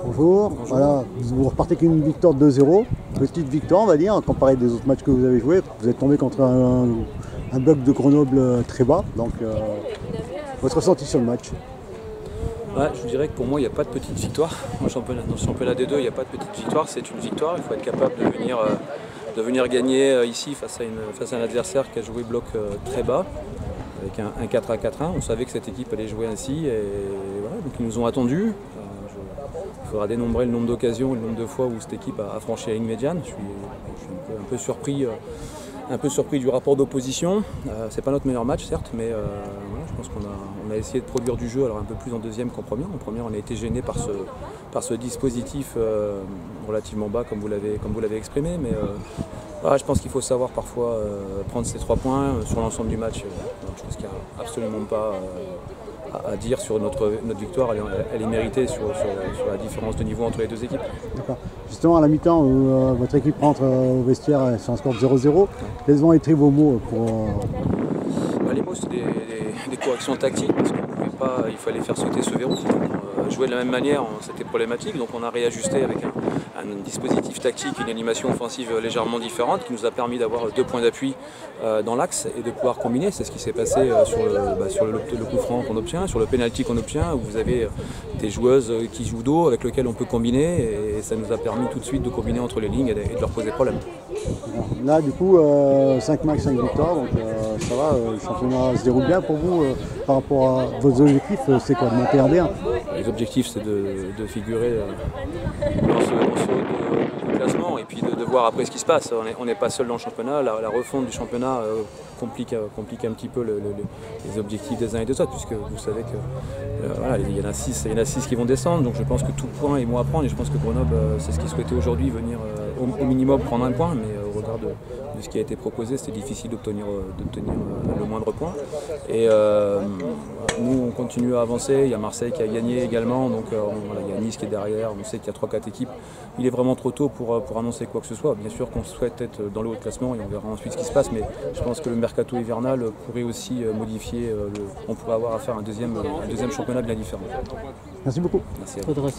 Bonjour. Voilà, vous repartez avec une victoire de 2-0, petite victoire on va dire, comparé des autres matchs que vous avez joués. Vous êtes tombé contre un bloc de Grenoble très bas, donc votre ressenti sur le match? Ouais, je vous dirais que pour moi il n'y a pas de petite victoire. Dans le championnat D2 il n'y a pas de petite victoire, c'est une victoire. Il faut être capable de venir gagner ici face à un adversaire qui a joué bloc très bas, avec un 4-1. On savait que cette équipe allait jouer ainsi et voilà, donc ils nous ont attendus. Il faudra dénombrer le nombre d'occasions et le nombre de fois où cette équipe a franchi la ligne médiane. Je suis un peu surpris du rapport d'opposition. C'est pas notre meilleur match certes, mais voilà, je pense qu'on a essayé de produire du jeu, alors un peu plus en deuxième qu'en première. En première on a été gêné par ce dispositif relativement bas comme vous l'avez exprimé, mais voilà, je pense qu'il faut savoir parfois prendre ces 3 points sur l'ensemble du match. Je pense qu'il n'y a absolument pas à dire sur notre victoire, elle est méritée sur la différence de niveau entre les deux équipes. D'accord. Justement à la mi-temps, votre équipe rentre au vestiaire sur un score de 0-0. Ouais. Quels ont été vos mots pour... Les mots, c'est des corrections tactiques parce qu'on pouvait pas, il fallait faire sauter ce verrou. Jouer de la même manière, c'était problématique, donc on a réajusté avec un dispositif tactique, une animation offensive légèrement différente qui nous a permis d'avoir 2 points d'appui dans l'axe et de pouvoir combiner. C'est ce qui s'est passé sur le coup franc qu'on obtient, sur le penalty qu'on obtient, où vous avez des joueuses qui jouent d'eau avec lesquelles on peut combiner et ça nous a permis tout de suite de combiner entre les lignes et de leur poser problème. Là du coup 5 matchs, 5 victoires, donc ça va, le championnat se déroule bien pour vous par rapport à vos objectifs, c'est quoi, de monter en D1? Les objectifs c'est de figurer dans ce haut de classement et puis de voir après ce qui se passe. On n'est pas seul dans le championnat, la refonte du championnat complique un petit peu les objectifs des uns et des autres, puisque vous savez que voilà, il y en a 6 qui vont descendre, donc je pense que tout point est bon à prendre et je pense que Grenoble c'est ce qu'ils souhaitait aujourd'hui, venir au minimum prendre un point, mais au regard de ce qui a été proposé, c'était difficile d'obtenir le moindre point. Et nous on continue à avancer, il y a Marseille qui a gagné également, donc voilà, il y a Nice qui est derrière, on sait qu'il y a 3-4 équipes. Il est vraiment trop tôt pour annoncer quoi que ce soit. Bien sûr qu'on souhaite être dans le haut de classement et on verra ensuite ce qui se passe, mais je pense que le mercato hivernal pourrait aussi modifier, on pourrait avoir à faire un deuxième championnat bien différent. Merci beaucoup. Merci à vous.